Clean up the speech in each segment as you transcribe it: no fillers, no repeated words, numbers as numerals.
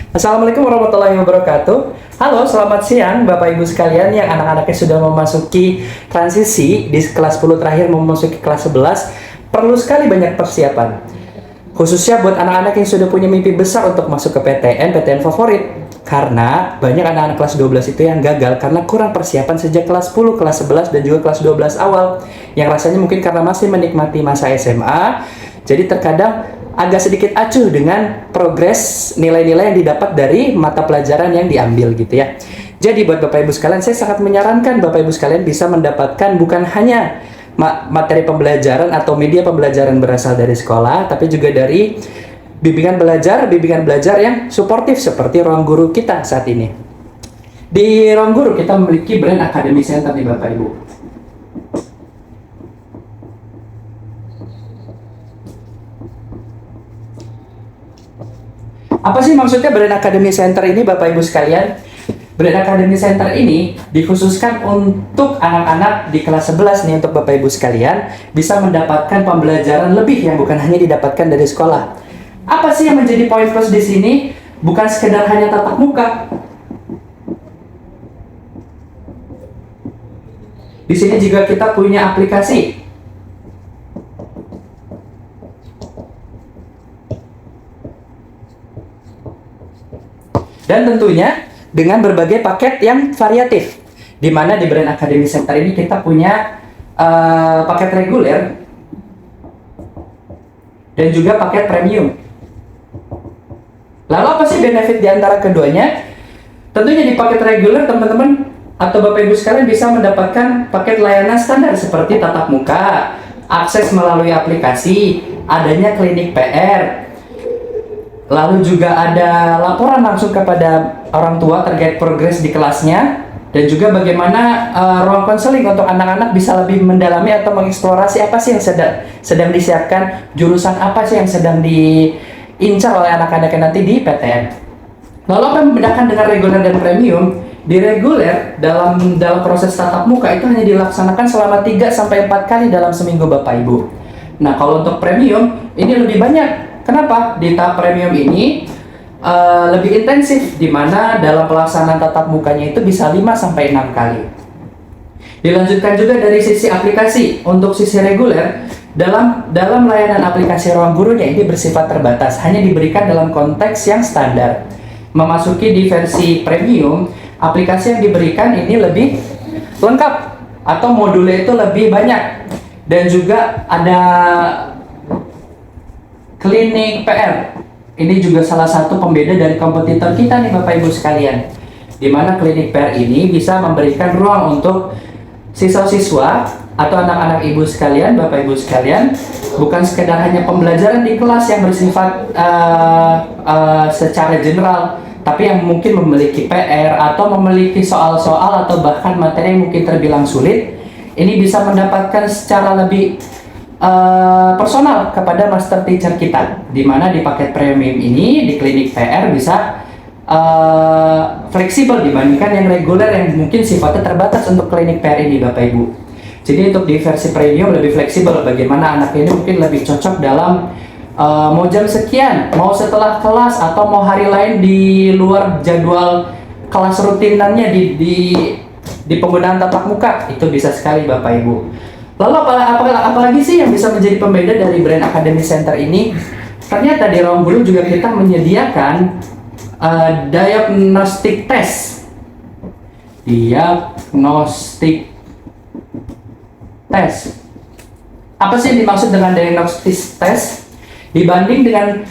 Assalamualaikum warahmatullahi wabarakatuh. Halo, selamat siang Bapak Ibu sekalian yang anak-anaknya sudah memasuki transisi di kelas 10 terakhir memasuki kelas 11. Perlu sekali banyak persiapan. Khususnya buat anak-anak yang sudah punya mimpi besar untuk masuk ke PTN favorit. Karena banyak anak-anak kelas 12 itu yang gagal karena kurang persiapan sejak kelas 10, kelas 11, dan juga kelas 12 awal. Yang rasanya mungkin karena masih menikmati masa SMA, jadi terkadang agak sedikit acuh dengan progres nilai-nilai yang didapat dari mata pelajaran yang diambil gitu ya. Jadi buat Bapak Ibu sekalian, saya sangat menyarankan Bapak Ibu sekalian bisa mendapatkan bukan hanya materi pembelajaran atau media pembelajaran berasal dari sekolah, tapi juga dari bimbingan belajar yang suportif seperti ruang guru kita saat ini. Di ruang guru kita memiliki Brain Academy Center nih Bapak Ibu. Apa sih maksudnya Brain Academy Center ini Bapak Ibu sekalian? Brain Academy Center ini dikhususkan untuk anak-anak di kelas 11 nih, untuk Bapak Ibu sekalian bisa mendapatkan pembelajaran lebih yang bukan hanya didapatkan dari sekolah. Apa sih yang menjadi poin plus di sini? Bukan sekedar hanya tatap muka. Di sini juga kita punya aplikasi. Dan tentunya dengan berbagai paket yang variatif. Di mana di Brain Academy Center ini kita punya paket reguler dan juga paket premium. Lalu apa sih benefit di antara keduanya? Tentunya di paket reguler teman-teman atau Bapak Ibu sekalian bisa mendapatkan paket layanan standar seperti tatap muka, akses melalui aplikasi, adanya klinik PR, lalu juga ada laporan langsung kepada orang tua terkait progres di kelasnya, dan juga bagaimana ruang konseling untuk anak-anak bisa lebih mendalami atau mengeksplorasi apa sih yang sedang disiapkan, jurusan apa sih yang sedang diincar oleh anak-anaknya nanti di PTN. Lalu apa yang membedakan dengan reguler dan premium? Di reguler dalam proses tatap muka itu hanya dilaksanakan selama 3-4 kali dalam seminggu Bapak Ibu. Nah, kalau untuk premium ini lebih banyak. Kenapa? Di tahap premium ini lebih intensif, di mana dalam pelaksanaan tatap mukanya itu bisa 5-6 kali. Dilanjutkan juga dari sisi aplikasi. Untuk sisi reguler, dalam layanan aplikasi ruang gurunya ini bersifat terbatas, hanya diberikan dalam konteks yang standar. Memasuki di versi premium, aplikasi yang diberikan ini lebih lengkap atau modulnya itu lebih banyak, dan juga ada klinik PR. Ini juga salah satu pembeda dari kompetitor kita nih Bapak Ibu sekalian, di mana klinik PR ini bisa memberikan ruang untuk siswa-siswa atau anak-anak ibu sekalian, Bapak Ibu sekalian, bukan sekedar hanya pembelajaran di kelas yang bersifat secara general, tapi yang mungkin memiliki PR atau memiliki soal-soal atau bahkan materi yang mungkin terbilang sulit, ini bisa mendapatkan secara lebih personal kepada master teacher kita, di mana di paket premium ini di klinik PR bisa fleksibel dibandingkan yang reguler yang mungkin sifatnya terbatas untuk klinik PR ini Bapak Ibu. Jadi untuk di versi premium lebih fleksibel, bagaimana anak ini mungkin lebih cocok dalam mau jam sekian, mau setelah kelas, atau mau hari lain di luar jadwal kelas rutinannya di penggunaan tatap muka, itu bisa sekali Bapak Ibu. Lalu apalagi sih yang bisa menjadi pembeda dari Brain Academy Center ini? Ternyata di ruang guru juga kita menyediakan diagnostic test. Apa sih yang dimaksud dengan diagnostic test? Dibanding dengan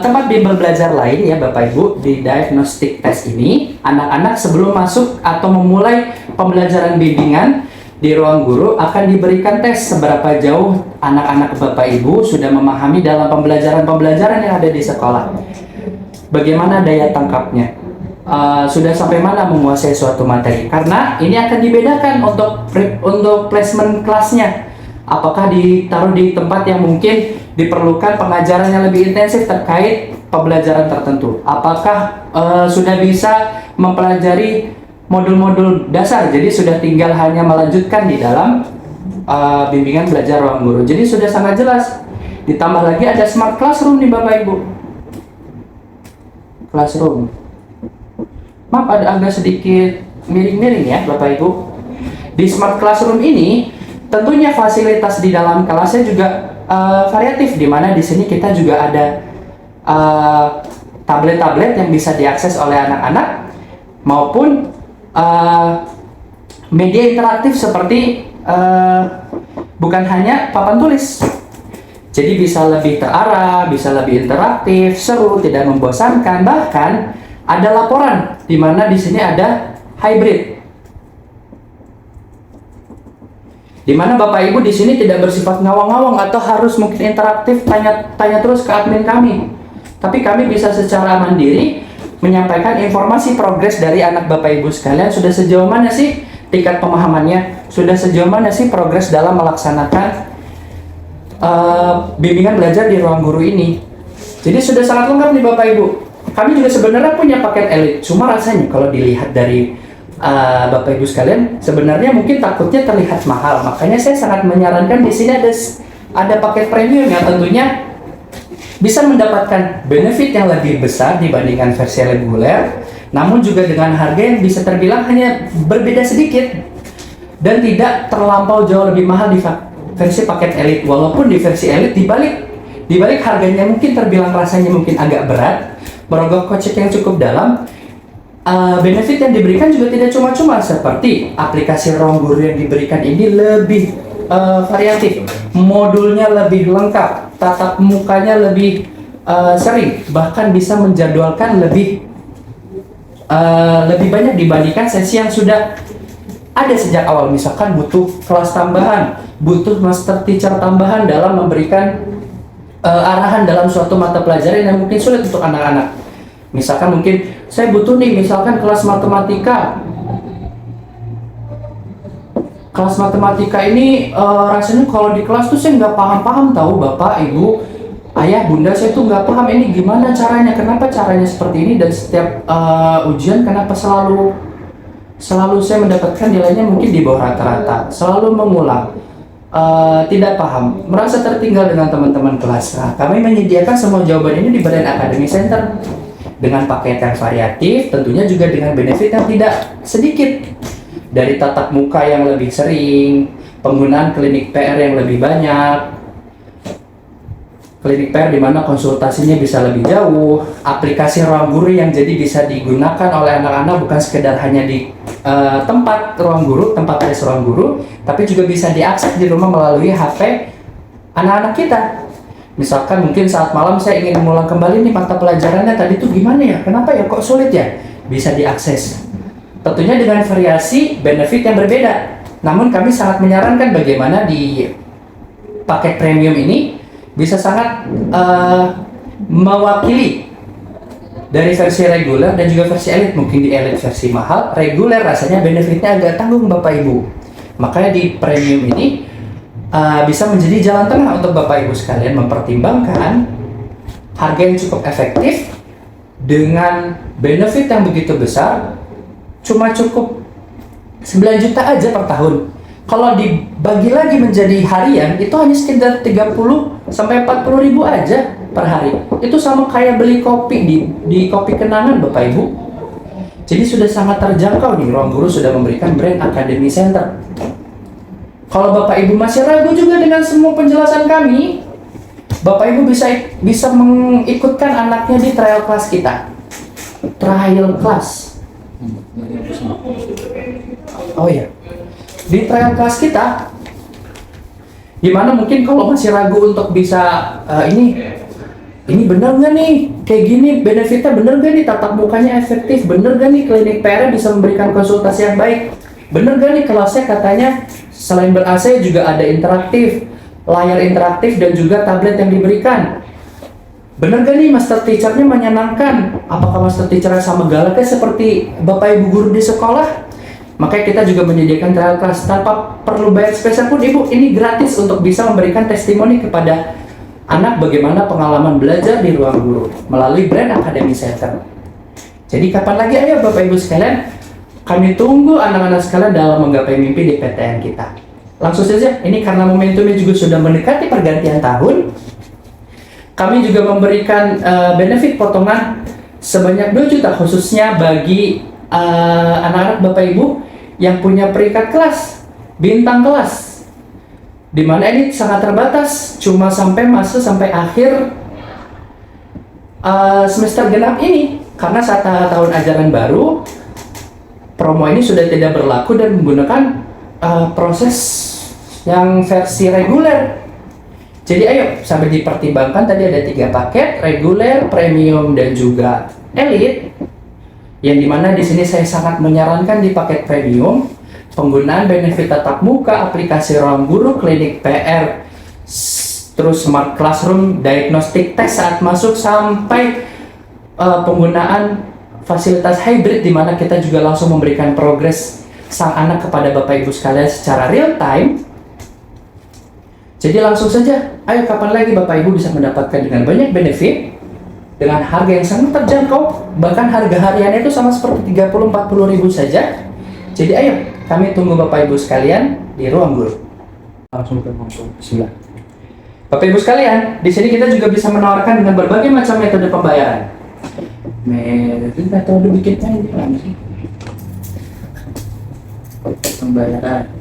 tempat bimbel belajar lain ya Bapak Ibu, di diagnostic test ini anak-anak sebelum masuk atau memulai pembelajaran bimbingan di ruang guru akan diberikan tes seberapa jauh anak-anak Bapak Ibu sudah memahami dalam pembelajaran yang ada di sekolah. Bagaimana daya tangkapnya? Sudah sampai mana menguasai suatu materi? Karena ini akan dibedakan untuk placement kelasnya. Apakah ditaruh di tempat yang mungkin diperlukan pengajaran yang lebih intensif terkait pembelajaran tertentu? Apakah sudah bisa mempelajari modul-modul dasar, jadi sudah tinggal hanya melanjutkan di dalam bimbingan belajar ruang guru. Jadi sudah sangat jelas. Ditambah lagi ada smart classroom nih Bapak Ibu. Classroom. Maaf, ada agak sedikit miring-miring ya Bapak Ibu. Di Smart Classroom ini tentunya fasilitas di dalam kelasnya juga variatif, di mana di sini kita juga ada tablet-tablet yang bisa diakses oleh anak-anak maupun media interaktif seperti bukan hanya papan tulis. Jadi bisa lebih terarah, bisa lebih interaktif, seru, tidak membosankan. Bahkan ada laporan di mana di sini ada hybrid. Di mana Bapak Ibu di sini tidak bersifat ngawang-ngawang atau harus mungkin interaktif tanya terus ke admin kami. Tapi kami bisa secara mandiri menyampaikan informasi progres dari anak Bapak Ibu sekalian, sudah sejauh mana sih tingkat pemahamannya, sudah sejauh mana sih progres dalam melaksanakan bimbingan belajar di ruang guru ini. Jadi sudah sangat lengkap nih Bapak Ibu. Kami juga sebenarnya punya paket elite, cuma rasanya kalau dilihat dari Bapak Ibu sekalian, sebenarnya mungkin takutnya terlihat mahal. Makanya saya sangat menyarankan di sini ada paket premium yang tentunya bisa mendapatkan benefit yang lebih besar dibandingkan versi reguler, namun juga dengan harga yang bisa terbilang hanya berbeda sedikit dan tidak terlampau jauh lebih mahal di versi paket elite. Walaupun di versi elite dibalik harganya mungkin terbilang rasanya mungkin agak berat, merogoh kocek yang cukup dalam, benefit yang diberikan juga tidak cuma-cuma, seperti aplikasi ruang guru yang diberikan ini lebih variatif, modulnya lebih lengkap, tatap mukanya lebih sering, bahkan bisa menjadwalkan lebih banyak dibandingkan sesi yang sudah ada sejak awal. Misalkan butuh kelas tambahan, butuh master teacher tambahan dalam memberikan arahan dalam suatu mata pelajaran yang mungkin sulit untuk anak-anak. Misalkan mungkin saya butuh nih, misalkan kelas matematika. Kelas matematika ini rasanya kalau di kelas tuh saya nggak paham-paham tahu Bapak, Ibu, Ayah, Bunda, saya tuh nggak paham ini gimana caranya, kenapa caranya seperti ini, dan setiap ujian kenapa selalu saya mendapatkan nilainya mungkin di bawah rata-rata, selalu mengulang, tidak paham, merasa tertinggal dengan teman-teman kelas. Nah, kami menyediakan semua jawaban ini di Brain Academy Center dengan paket yang variatif, tentunya juga dengan benefit yang tidak sedikit, dari tatap muka yang lebih sering, penggunaan klinik PR yang lebih banyak, klinik PR di mana konsultasinya bisa lebih jauh, aplikasi ruang guru yang jadi bisa digunakan oleh anak-anak bukan sekedar hanya di tempat ruang guru, tempat tes ruang guru, tapi juga bisa diakses di rumah melalui HP anak-anak kita. Misalkan mungkin saat malam saya ingin mengulang kembali nih mata pelajarannya tadi tuh gimana ya, kenapa ya kok sulit ya, bisa diakses. Tentunya dengan variasi benefit yang berbeda. Namun kami sangat menyarankan bagaimana di paket premium ini bisa sangat mewakili dari versi reguler dan juga versi elite. Mungkin di elite versi mahal, reguler rasanya benefitnya agak tanggung Bapak Ibu. Makanya di premium ini bisa menjadi jalan tengah untuk Bapak Ibu sekalian mempertimbangkan harga yang cukup efektif dengan benefit yang begitu besar, cuma cukup 9 juta aja per tahun. Kalau dibagi lagi menjadi harian, itu hanya sekitar 30 sampai 40 ribu aja per hari. Itu sama kayak beli kopi di kopi kenangan Bapak Ibu. Jadi sudah sangat terjangkau nih, ruang guru sudah memberikan Brain Academy Center. Kalau Bapak Ibu masih ragu juga dengan semua penjelasan kami, Bapak Ibu bisa mengikutkan anaknya di trial class kita. Trial class. Oh iya, di trial class kita, gimana mungkin kalau masih ragu untuk bisa ini bener nggak nih, kayak gini benefitnya bener nggak nih, tatap mukanya efektif, bener nggak nih klinik PR bisa memberikan konsultasi yang baik, bener nggak nih kelasnya katanya selain ber-AC juga ada interaktif, layar interaktif dan juga tablet yang diberikan. Bener gak nih master teacher-nya menyenangkan? Apakah master teacher-nya sama galaknya seperti Bapak Ibu guru di sekolah? Makanya kita juga menyediakan trial class tanpa perlu bayar spesial pun Ibu. Ini gratis untuk bisa memberikan testimoni kepada anak bagaimana pengalaman belajar di ruang guru melalui Brain Academy Center. Jadi kapan lagi ayo Bapak Ibu sekalian, kami tunggu anak-anak sekalian dalam menggapai mimpi di PTN kita. Langsung saja, ini karena momentumnya juga sudah mendekati pergantian tahun, kami juga memberikan benefit potongan sebanyak 2 juta khususnya bagi anak-anak Bapak Ibu yang punya peringkat kelas, bintang kelas, dimana ini sangat terbatas, cuma sampai akhir semester genap ini, karena saat tahun ajaran baru promo ini sudah tidak berlaku dan menggunakan proses yang versi reguler. Jadi ayo sambil dipertimbangkan, tadi ada 3 paket, reguler, premium, dan juga elite. Yang dimana di sini saya sangat menyarankan di paket premium penggunaan benefit tatap muka, aplikasi ruang guru, klinik PR, terus smart classroom, diagnostic test saat masuk, sampai penggunaan fasilitas hybrid di mana kita juga langsung memberikan progres sang anak kepada Bapak Ibu sekalian secara real time. Jadi langsung saja, ayo kapan lagi Bapak Ibu bisa mendapatkan dengan banyak benefit dengan harga yang sangat terjangkau, bahkan harga hariannya itu sama seperti 30-40 ribu saja. Jadi ayo, kami tunggu Bapak Ibu sekalian di ruang guru. Langsung ke bismillah. Bapak Ibu sekalian, di sini kita juga bisa menawarkan dengan berbagai macam metode pembayaran. Metode bikinnya ini apa sih? Pembayaran.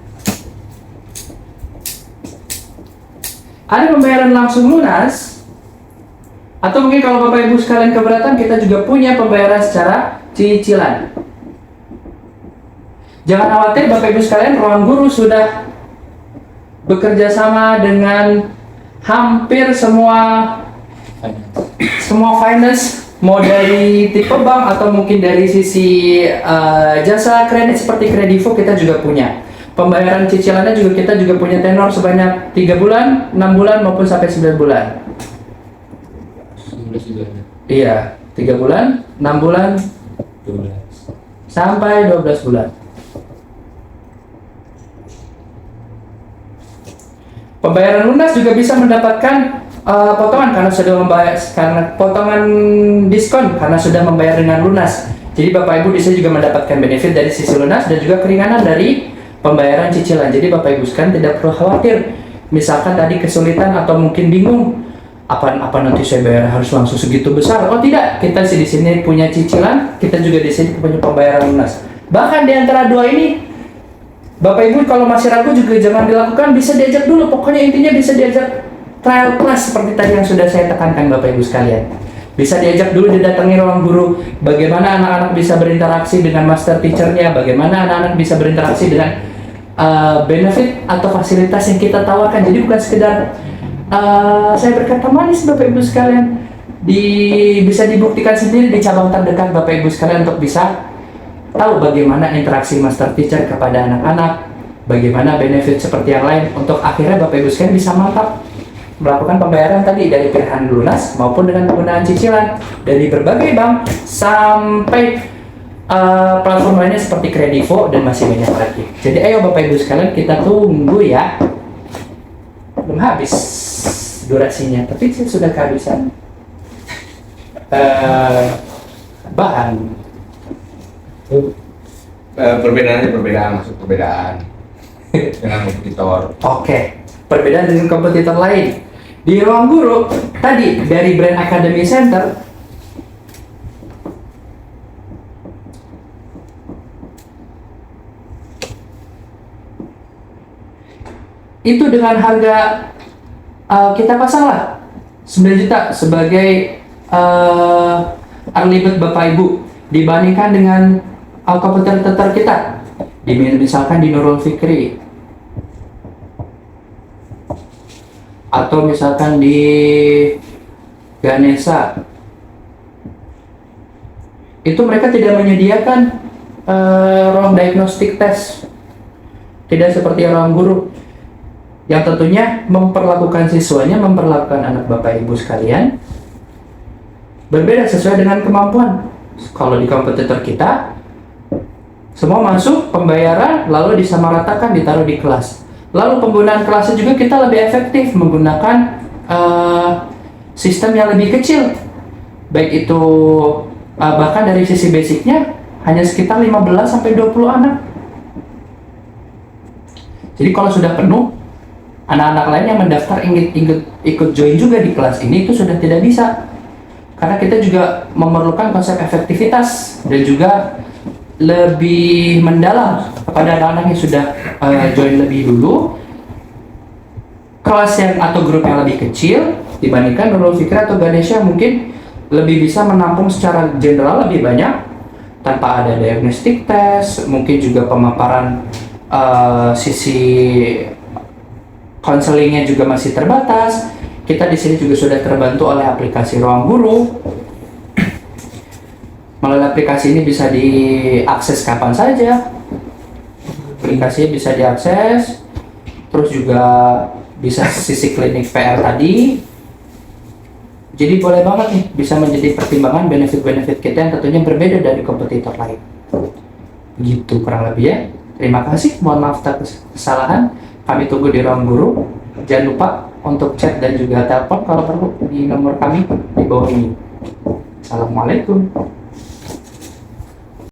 Ada pembayaran langsung lunas. Atau mungkin kalau Bapak Ibu sekalian keberatan, kita juga punya pembayaran secara cicilan. Jangan khawatir Bapak Ibu sekalian, ruang guru sudah bekerja sama dengan hampir semua finance, mau dari tipe bank atau mungkin dari sisi jasa kredit seperti Kredivo, kita juga punya. Pembayaran cicilannya juga kita juga punya tenor sebanyak 3 bulan, 6 bulan maupun sampai 9 bulan. Iya, 3 bulan, 6 bulan, 12. Sampai 12 bulan. Pembayaran lunas juga bisa mendapatkan potongan karena sudah membayar, karena potongan diskon karena sudah membayar dengan lunas. Jadi Bapak Ibu di sini juga mendapatkan benefit dari sisi lunas dan juga keringanan dari pembayaran cicilan. Jadi Bapak Ibu sekalian tidak perlu khawatir. Misalkan tadi kesulitan atau mungkin bingung, apa nanti saya bayar harus langsung segitu besar? Oh tidak, kita di sini punya cicilan, kita juga di sini punya pembayaran lunas. Bahkan di antara dua ini, Bapak Ibu kalau masih ragu juga jangan dilakukan, bisa diajak dulu. Pokoknya intinya bisa diajak trial class seperti tadi yang sudah saya tekankan Bapak Ibu sekalian. Bisa diajak dulu didatangi ruang guru, bagaimana anak-anak bisa berinteraksi dengan master teacher-nya, bagaimana anak-anak bisa berinteraksi dengan benefit atau fasilitas yang kita tawarkan. Jadi bukan sekedar saya berkata manis Bapak Ibu sekalian, bisa dibuktikan sendiri di cabang terdekat Bapak Ibu sekalian untuk bisa tahu bagaimana interaksi master teacher kepada anak-anak, bagaimana benefit seperti yang lain, untuk akhirnya Bapak Ibu sekalian bisa mantap melakukan pembayaran tadi dari pilihan lunas maupun dengan penggunaan cicilan dari berbagai bank sampai platform lainnya seperti Kredivo dan masih banyak lagi. Jadi ayo Bapak Ibu sekalian, kita tunggu ya. Belum habis durasinya, tapi saya sudah kehabisan bahan. Perbedaan dengan kompetitor. Oke, perbedaan dengan kompetitor lain. Di ruang guru tadi dari Brand Academy Center itu dengan harga kita pasanglah 9 juta sebagai early bird Bapak Ibu, dibandingkan dengan kompetitor kita misalkan di Nurul Fikri atau misalkan di Ganesha. Itu mereka tidak menyediakan ruang diagnostic test, tidak seperti ruang guru yang tentunya memperlakukan siswanya, memperlakukan anak Bapak Ibu sekalian berbeda sesuai dengan kemampuan. Kalau di kompetitor kita semua masuk pembayaran lalu disamaratakan, ditaruh di kelas, lalu penggunaan kelasnya juga kita lebih efektif menggunakan sistem yang lebih kecil, baik itu bahkan dari sisi basicnya hanya sekitar 15-20 anak. Jadi kalau sudah penuh, anak-anak lain yang mendaftar ingin ikut join juga di kelas ini itu sudah tidak bisa. Karena kita juga memerlukan konsep efektivitas dan juga lebih mendalam kepada anak-anak yang sudah join lebih dulu. Kelas yang atau grup yang lebih kecil dibandingkan Nurul Fikri atau Ganesha mungkin lebih bisa menampung secara general lebih banyak tanpa ada diagnostic test, mungkin juga pemaparan sisi konselingnya juga masih terbatas. Kita di sini juga sudah terbantu oleh aplikasi Ruang Guru. Melalui aplikasi ini bisa diakses kapan saja. Aplikasinya bisa diakses, terus juga bisa sisi klinik PR tadi. Jadi boleh banget nih, bisa menjadi pertimbangan benefit-benefit kita yang tentunya berbeda dari kompetitor lain. Gitu kurang lebih ya. Terima kasih, mohon maaf atas kesalahan. Kami tunggu di Ruang Guru. Jangan lupa untuk chat dan juga telepon kalau perlu di nomor kami di bawah ini. Assalamualaikum.